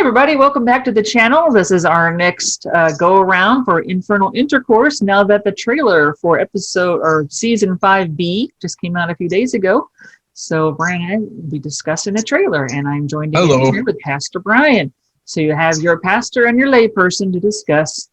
everybody, welcome back to the channel. This is our next go around for Infernal Intercourse. Now that the trailer for episode or season 5B just came out a few days ago, so Brian and I will be discussing the trailer, and I'm joined again here with Pastor Brian. So you have your pastor and your layperson to discuss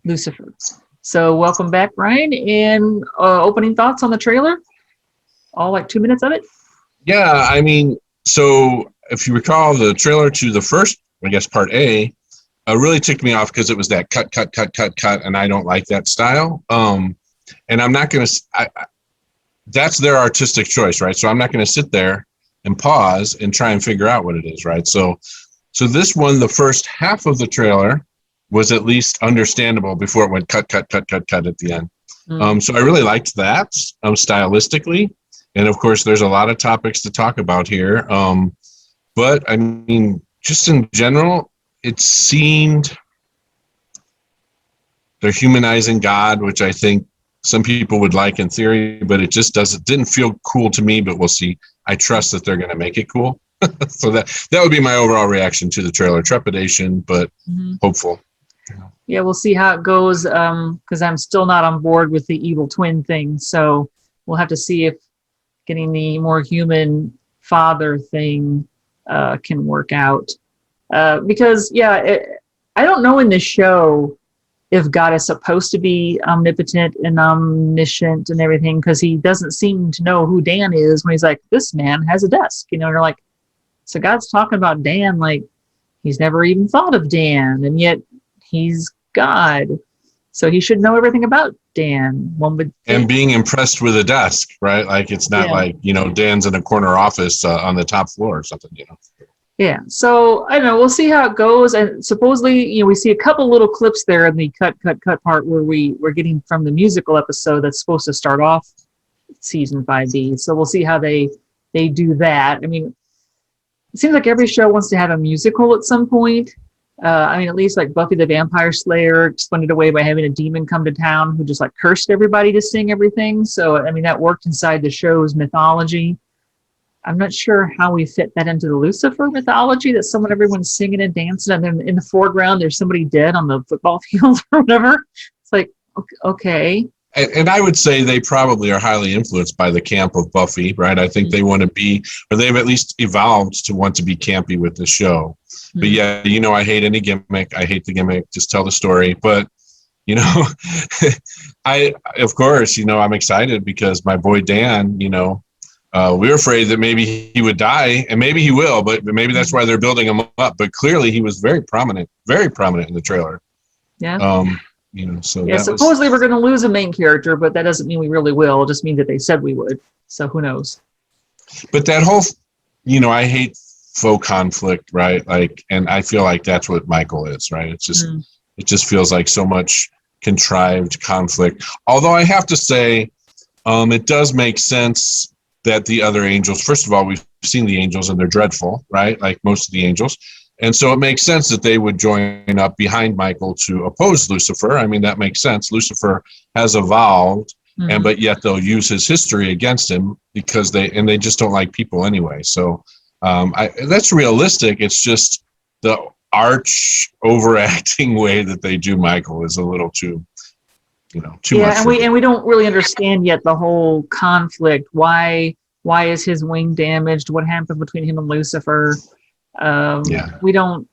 Lucifer. So welcome back, Brian. And opening thoughts on the trailer? All like 2 minutes of it? Yeah, I mean, so if you recall the trailer to the first, I guess, part A, really ticked me off because it was that cut, and I don't like that style. And I'm not going to, that's their artistic choice, right? So I'm not going to sit there and pause and try and figure out what it is, right? So this one, the first half of the trailer was at least understandable before it went cut at the end. So I really liked that stylistically. And of course, there's a lot of topics to talk about here. But I mean, just in general, it seemed they're humanizing God, which I think some people would like in theory, but it just didn't feel cool to me, but we'll see. I trust that they're going to make it cool. So that would be my overall reaction to the trailer. Trepidation, but hopeful. Yeah, we'll see how it goes, because I'm still not on board with the evil twin thing. So we'll have to see if getting the more human father thing can work out. Because, yeah, I don't know in this show if God is supposed to be omnipotent and omniscient and everything, because he doesn't seem to know who Dan is when he's like, this man has a desk, and you're like, so God's talking about Dan like he's never even thought of Dan, and yet he's God. So he should know everything about Dan. One would think. And being impressed with a desk, right? Like it's not like, Dan's in a corner office on the top floor or something, Yeah. So I don't know. We'll see how it goes. And supposedly, we see a couple little clips there in the cut part where we're getting from the musical episode that's supposed to start off season 5B. So we'll see how they do that. I mean, it seems like every show wants to have a musical at some point. At least like Buffy the Vampire Slayer explained it away by having a demon come to town who just like cursed everybody to sing everything. So, I mean, that worked inside the show's mythology. I'm not sure how we fit that into the Lucifer mythology, that everyone's singing and dancing, and then in the foreground, there's somebody dead on the football field or whatever. It's like, okay. And I would say they probably are highly influenced by the camp of Buffy, right? I think they want to be, or they've at least evolved to want to be campy with the show. But yeah, I hate any gimmick. I hate the gimmick. Just tell the story. But, of course, I'm excited because my boy Dan, we were afraid that maybe he would die, and maybe he will, but maybe that's why they're building him up. But clearly he was very prominent in the trailer. Yeah. So yeah, supposedly we're going to lose a main character, but that doesn't mean we really will. It just means that they said we would. So who knows? But that whole, I hate faux conflict, right? Like, and I feel like that's what Michael is, right? It's just, it just feels like so much contrived conflict. Although I have to say, it does make sense that the other angels, first of all, we've seen the angels and they're dreadful, right? Like most of the angels. And so it makes sense that they would join up behind Michael to oppose Lucifer. I mean, that makes sense. Lucifer has evolved, but yet they'll use his history against him because they just don't like people anyway. So that's realistic. It's just the arch overacting way that they do Michael is a little too much. And we don't really understand yet the whole conflict. Why is his wing damaged? What happened between him and Lucifer? We don't,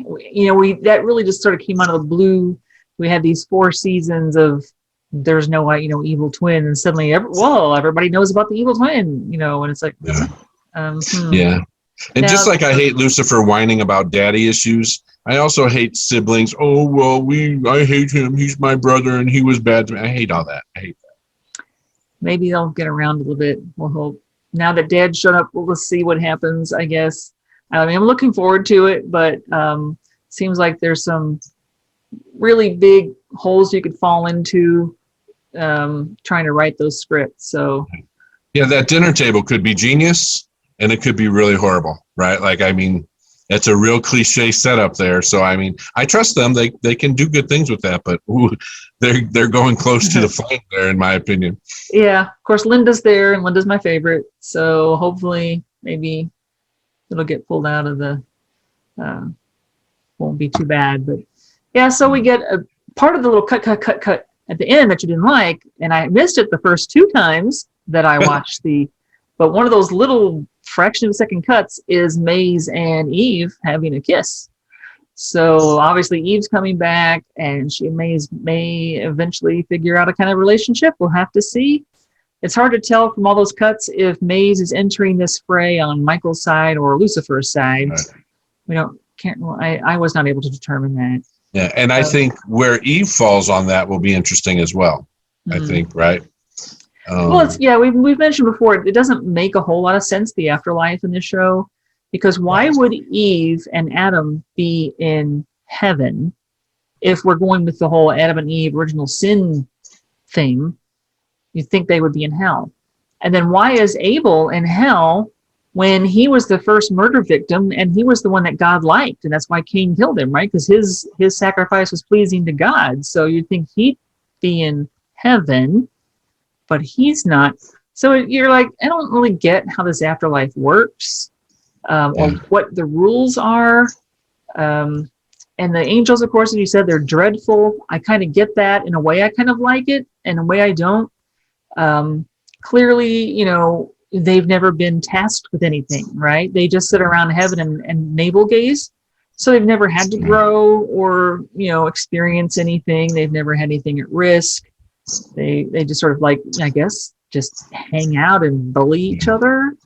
that really just sort of came out of the blue. We had these 4 seasons of there's no, evil twin, and suddenly, everybody knows about the evil twin, and it's like, yeah. And just like I hate Lucifer whining about daddy issues, I also hate siblings. Oh, well, I hate him. He's my brother and he was bad to me. I hate all that. I hate that. Maybe they'll get around a little bit. We'll hope. Now that Dad showed up, we'll see what happens, I guess. I mean, I'm looking forward to it, but seems like there's some really big holes you could fall into trying to write those scripts. So, yeah, that dinner table could be genius, and it could be really horrible, right? Like, I mean, it's a real cliche setup there. So, I mean, I trust them. They can do good things with that, but they're going close to the flame there, in my opinion. Yeah, of course, Linda's there, and Linda's my favorite. So hopefully, maybe it'll get pulled out of the uh, won't be too bad. But yeah, so we get a part of the little cut at the end that you didn't like, and I missed it the first 2 times that I watched but one of those little fraction of a second cuts is Maze and Eve having a kiss. So obviously Eve's coming back, and she and Maze may eventually figure out a kind of relationship. We'll have to see. It's hard to tell from all those cuts if Maze is entering this fray on Michael's side or Lucifer's side. Right. We can't. Well, I was not able to determine that. Yeah, and I think where Eve falls on that will be interesting as well. I think, right? Well, we've mentioned before, it doesn't make a whole lot of sense, the afterlife in this show, because why would Eve and Adam be in heaven if we're going with the whole Adam and Eve original sin thing? You'd think they would be in hell. And then why is Abel in hell when he was the first murder victim and he was the one that God liked? And that's why Cain killed him, right? Because his sacrifice was pleasing to God. So you'd think he'd be in heaven, but he's not. So you're like, I don't really get how this afterlife works, or what the rules are. And the angels, of course, as you said, they're dreadful. I kind of get that. In a way, I kind of like it. In a way, I don't. Clearly, they've never been tasked with anything, right? They just sit around heaven and navel gaze. So they've never had to grow or, experience anything. They've never had anything at risk. They just sort of I guess, just hang out and bully each other,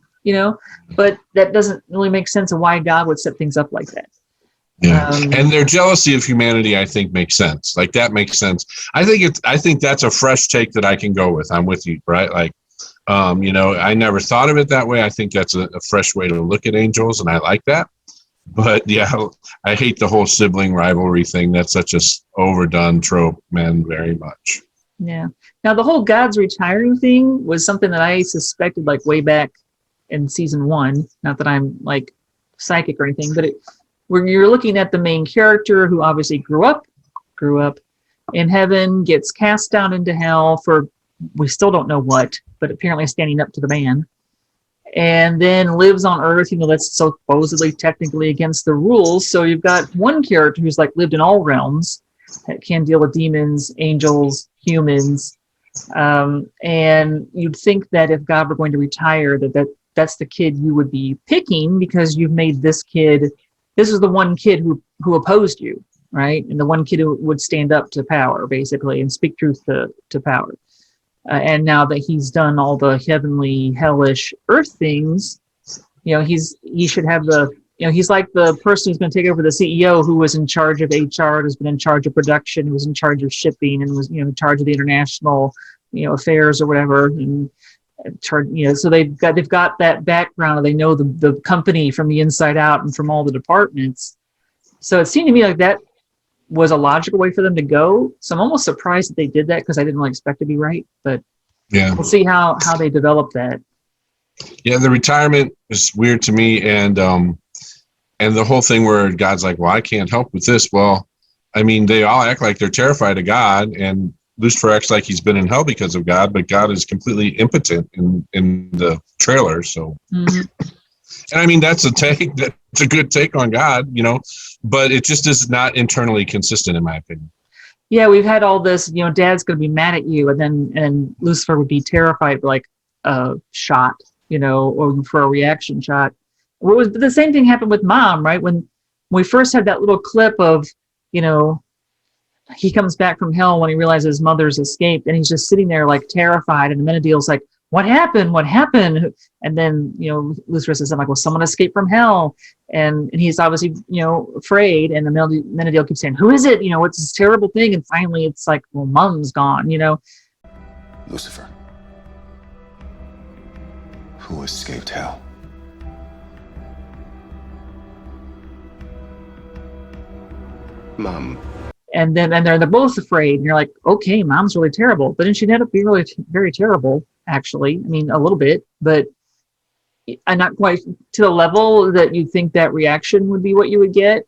but that doesn't really make sense of why God would set things up like that. Yeah. And their jealousy of humanity, I think, makes sense. Like, that makes sense. I think that's a fresh take that I can go with. I'm with you, right? Like, I never thought of it that way. I think that's a fresh way to look at angels, and I like that. But yeah, I hate the whole sibling rivalry thing. That's such a overdone trope, man, very much. Yeah. Now, the whole God's retiring thing was something that I suspected way back in season 1. Not that I'm psychic or anything, but when you're looking at the main character who obviously grew up in heaven, gets cast down into hell for, we still don't know what, but apparently standing up to the man, and then lives on Earth, that's supposedly technically against the rules. So you've got one character who's lived in all realms, that can deal with demons, angels, humans, and you'd think that if God were going to retire, that's the kid you would be picking, because you've made this is the one kid who opposed you, right? And the one kid who would stand up to power, basically, and speak truth to power. And now that he's done all the heavenly, hellish earth things, he should have he's like the person who's going to take over the CEO, who was in charge of HR, who's been in charge of production, who was in charge of shipping, and was in charge of the international affairs or whatever. And so they've got that background. They know the company from the inside out and from all the departments. So it seemed to me like that was a logical way for them to go. So I'm almost surprised that they did that, because I didn't really expect to be right. But yeah, we'll see how they develop that. Yeah, the retirement is weird to me, and the whole thing where God's like, well, I can't help with this. Well, I mean, they all act like they're terrified of God, and Lucifer acts like he's been in hell because of God, but God is completely impotent in the trailer. So, and I mean, that's a good take on God, but it just is not internally consistent, in my opinion. Yeah, we've had all this, Dad's going to be mad at you, and Lucifer would be terrified, a shot, or for a reaction shot. But the same thing happened with Mom, right? When we first had that little clip of, he comes back from hell when he realizes his mother's escaped, and he's just sitting there terrified, and Amenadiel's like, what happened? And then, Lucifer says, well, someone escaped from hell. And he's obviously, afraid. And Amenadiel keeps saying, who is it? What's this terrible thing? And finally it's like, well, Mom's gone, Lucifer, who escaped hell? Mom. And they're both afraid. And you're like, okay, Mom's really terrible. But then she ended up being really very terrible, actually. I mean, a little bit, but not quite to the level that you'd think that reaction would be what you would get.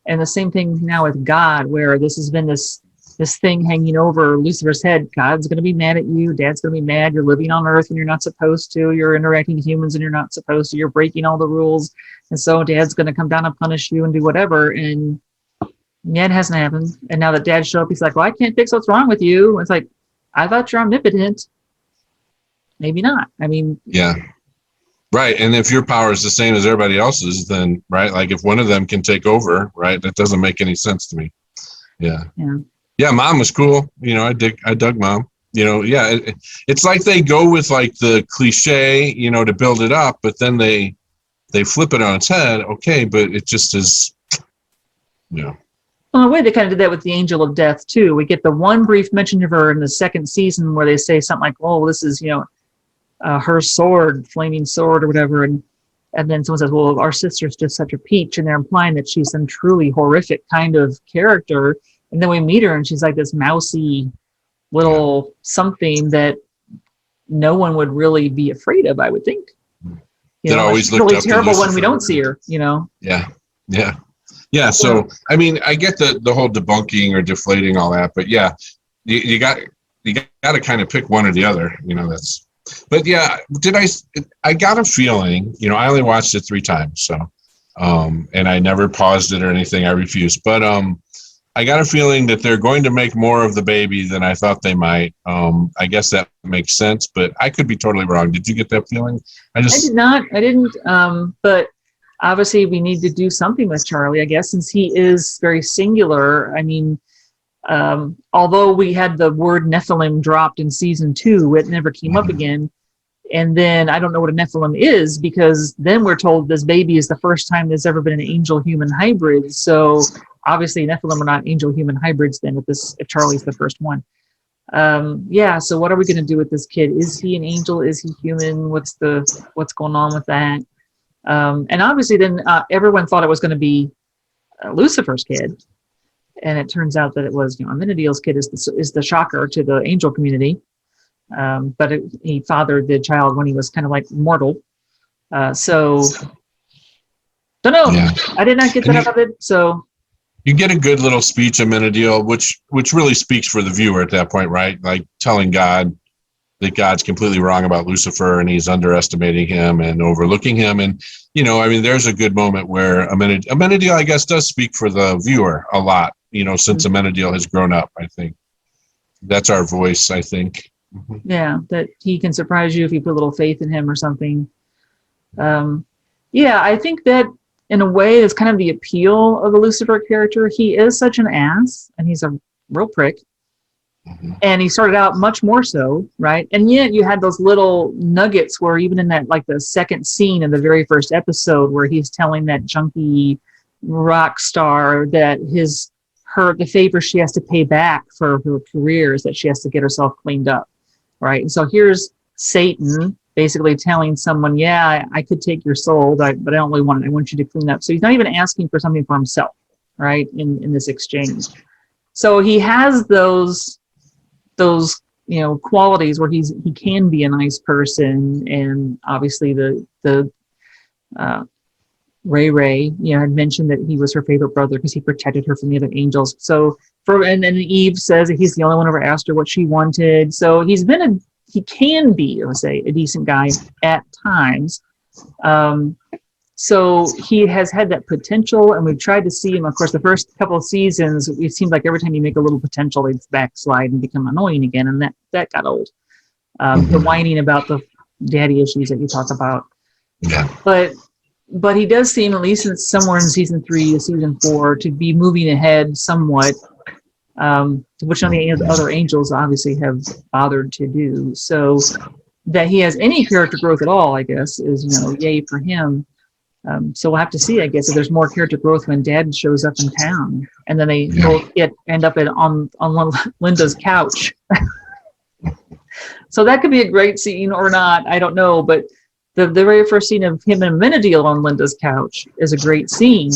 And the same thing now with God, where this has been this this thing hanging over Lucifer's head. God's going to be mad at you. Dad's going to be mad. You're living on Earth and you're not supposed to. You're interacting with humans and you're not supposed to. You're breaking all the rules. And so Dad's going to come down and punish you and do whatever. And yeah, it hasn't happened. And now that Dad showed up, he's like, well, I can't fix what's wrong with you. It's like, I thought you're omnipotent. Maybe not. I mean, yeah. Right. And if your power is the same as everybody else's, then, right, like if one of them can take over, right, that doesn't make any sense to me. Yeah. Yeah, Mom was cool. You know, I dug Mom. You know, yeah, it's like they go with like the cliche, you know, to build it up, but then they flip it on its head. Okay, but it just is, you know. Well, in a way, they kind of did that with the Angel of Death, too. We get the one brief mention of her in the second season where they say something like, oh, this is, you know, her sword, flaming sword or whatever. And then someone says, well, our sister's just such a peach. And they're implying that she's some truly horrific kind of character. And then we meet her and she's like this mousy little something that no one would really be afraid of, I would think. You know, always she's looked really up to terrible when we Lucifer. don't see her, you know? Yeah. Yeah. Yeah. So, I mean, I get the whole debunking or deflating all that, but yeah, you got to kind of pick one or the other, you know, but yeah, I got a feeling, you know, I only watched it 3 times. So, and I never paused it or anything. I refused, but, I got a feeling that they're going to make more of the baby than I thought they might. I guess that makes sense, but I could be totally wrong. Did you get that feeling? I did not. I didn't. But obviously we need to do something with Charlie, I guess, since he is very singular. I mean, although we had the word Nephilim dropped in season 2, it never came up again. And then I don't know what a Nephilim is, because then we're told this baby is the first time there's ever been an angel-human hybrid. So obviously Nephilim are not angel-human hybrids then if Charlie's the first one. Yeah, so what are we going to do with this kid? Is he an angel? Is he human? What's going on with that? And obviously then everyone thought it was going to be Lucifer's kid. And it turns out that it was, you know, Amenadiel's kid is the shocker to the angel community. But he fathered the child when he was kind of like mortal. So don't know. Yeah. I did not get that out of it. So you get a good little speech of Amenadiel, which really speaks for the viewer at that point, right? Like telling God that God's completely wrong about Lucifer and he's underestimating him and overlooking him. And, you know, I mean, there's a good moment where Amenadiel, I guess, does speak for the viewer a lot, you know, since Amenadiel has grown up, I think. That's our voice, I think. Yeah, that he can surprise you if you put a little faith in him or something. Yeah, I think that in a way is kind of the appeal of the Lucifer character. He is such an ass and he's a real prick. And he started out much more so, right? And yet you had those little nuggets where even in that, like the second scene in the very first episode where he's telling that junkie rock star that the favor she has to pay back for her career is that she has to get herself cleaned up, right? And so here's Satan basically telling someone, yeah, I could take your soul, but I don't really want it. I want you to clean up. So he's not even asking for something for himself, right, in this exchange. So he has those you know qualities where he can be a nice person, and obviously the Ray, you know, had mentioned that he was her favorite brother because he protected her from the other angels. So and Eve says that he's the only one who ever asked her what she wanted. So he can be, let's say, a decent guy at times. So he has had that potential, and we've tried to see him. Of course, the first couple of seasons, it seemed like every time you make a little potential, he'd backslide and become annoying again, and that got old. The whining about the daddy issues that you talk about. Yeah. But he does seem, at least somewhere in season 3 to season 4, to be moving ahead somewhat, which none of the other angels obviously have bothered to do. So that he has any character growth at all, I guess, is, you know, yay for him. So we'll have to see, I guess, if there's more character growth when Dad shows up in town, and then they both end up on Linda's couch. So that could be a great scene or not, I don't know. But the very first scene of him and Amenadiel on Linda's couch is a great scene,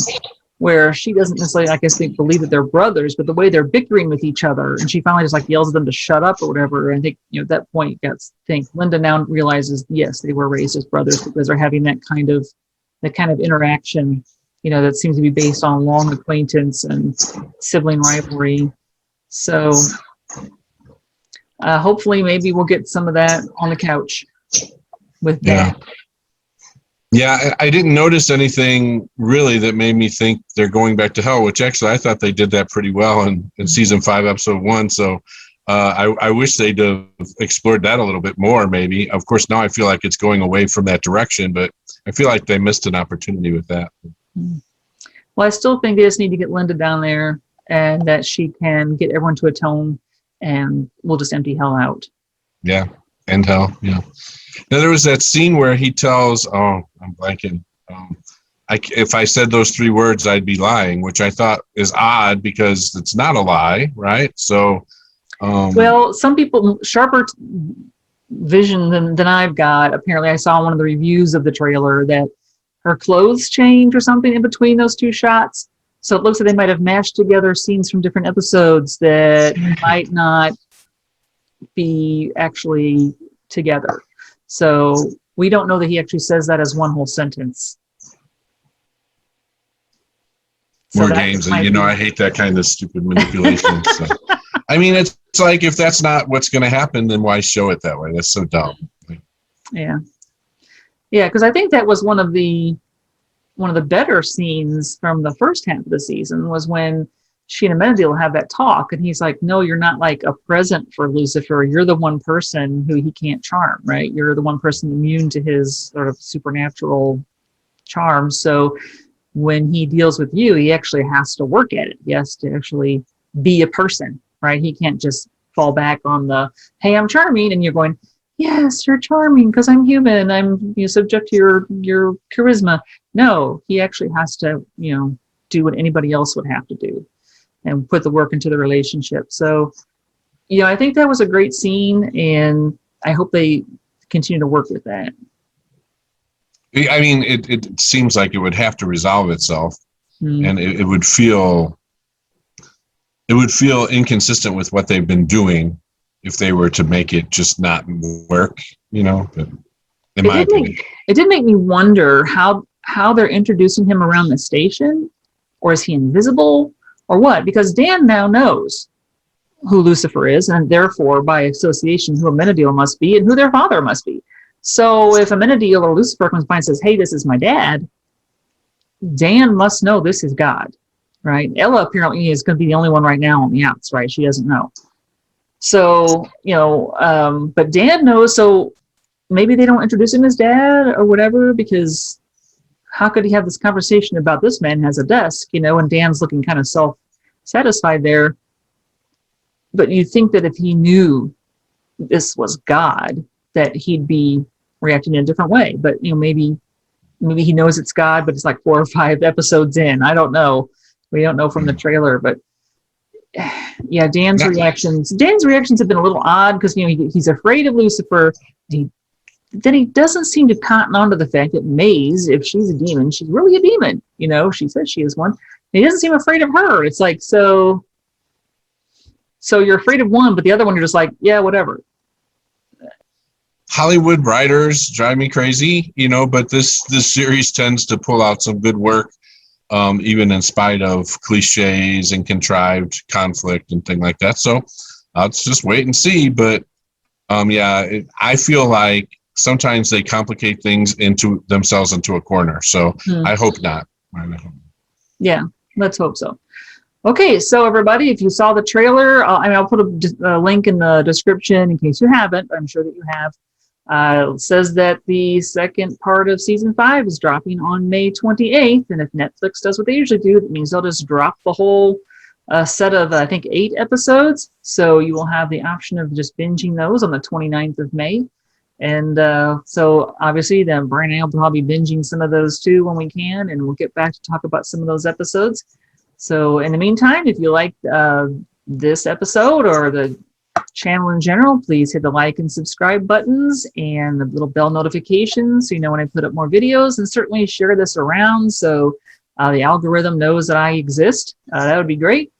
where she doesn't necessarily, I guess, believe that they're brothers, but the way they're bickering with each other, and she finally just like yells at them to shut up or whatever. And I think, you know, at that point, I think Linda now realizes, yes, they were raised as brothers because they're having that kind of interaction, you know, that seems to be based on long acquaintance and sibling rivalry. So hopefully maybe we'll get some of that on the couch with Yeah. that. Yeah, I didn't notice anything really that made me think they're going back to hell, which actually I thought they did that pretty well in season 5, episode 1. So I wish they'd have explored that a little bit more, maybe. Of course, now I feel like it's going away from that direction, but I feel like they missed an opportunity with that. Well, I still think they just need to get Linda down there and that she can get everyone to atone and we'll just empty hell out. Yeah, and hell, yeah. Now, there was that scene where he tells, I'm blanking. If I said those 3 words, I'd be lying, which I thought is odd because it's not a lie, right? So, well, some people sharper vision than I've got. Apparently, I saw one of the reviews of the trailer that her clothes change or something in between those 2 shots. So it looks like they might have mashed together scenes from different episodes that might not be actually together. So we don't know that he actually says that as one whole sentence. More games, and I hate that kind of stupid manipulation. So, I mean, it's like if that's not what's going to happen, then why show it that way? That's so dumb. Yeah, because I think that was one of the better scenes from the first half of the season was when she and Amenadiel have that talk, and he's like, "No, you're not like a present for Lucifer. You're the one person who he can't charm, right? You're the one person immune to his sort of supernatural charms. So when he deals with you, he actually has to work at it. He has to actually be a person, right? He can't just fall back on the, hey, I'm charming, and you're going, yes, you're charming because I'm human. I'm subject to your charisma. No, he actually has to, do what anybody else would have to do and put the work into the relationship. So, I think that was a great scene, and I hope they continue to work with that. I mean, it seems like it would have to resolve itself, and it would feel inconsistent with what they've been doing if they were to make it just not work, But in my opinion, it did make me wonder how they're introducing him around the station, or is he invisible, or what? Because Dan now knows who Lucifer is, and therefore, by association, who Amenadiel must be and who their father must be. So if Amenadiel or Lucifer comes by and says, hey, this is my dad, Dan must know this is God, right? Ella apparently is going to be the only one right now on the outs, right? She doesn't know. So, but Dan knows, so maybe they don't introduce him as dad or whatever, because how could he have this conversation about this man has a desk, and Dan's looking kind of self-satisfied there. But you'd think that if he knew this was God, that he'd be reacting in a different way. But, maybe he knows it's God, but it's like 4 or 5 episodes in. I don't know. We don't know from the trailer, but yeah, Dan's reactions have been a little odd because, he's afraid of Lucifer. Then he doesn't seem to cotton on to the fact that Maze, if she's a demon, she's really a demon. She says she is one. And he doesn't seem afraid of her. It's like, so you're afraid of one, but the other one you're just like, yeah, whatever. Hollywood writers drive me crazy, but this series tends to pull out some good work, even in spite of cliches and contrived conflict and things like that. So let's just wait and see. But I feel like sometimes they complicate things into themselves into a corner. So I hope not. Yeah, let's hope so. Okay, so everybody, if you saw the trailer, I'll put a link in the description in case you haven't. I'm sure that you have. It says that the second part of season 5 is dropping on May 28th, and if Netflix does what they usually do, that means they'll just drop the whole set of, I think, 8 episodes. So you will have the option of just binging those on the 29th of May. And so obviously then Brian and I will probably be binging some of those too when we can, and we'll get back to talk about some of those episodes. So in the meantime, if you like this episode or the channel in general, please hit the like and subscribe buttons and the little bell notifications so you know when I put up more videos, and certainly share this around so the algorithm knows that I exist. That would be great.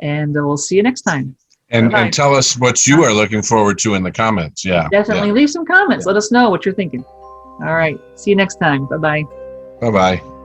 And we'll see you next time. And tell us what you are looking forward to in the comments. Yeah. Definitely leave some comments. Let us know what you're thinking. All right. See you next time. Bye-bye. Bye-bye.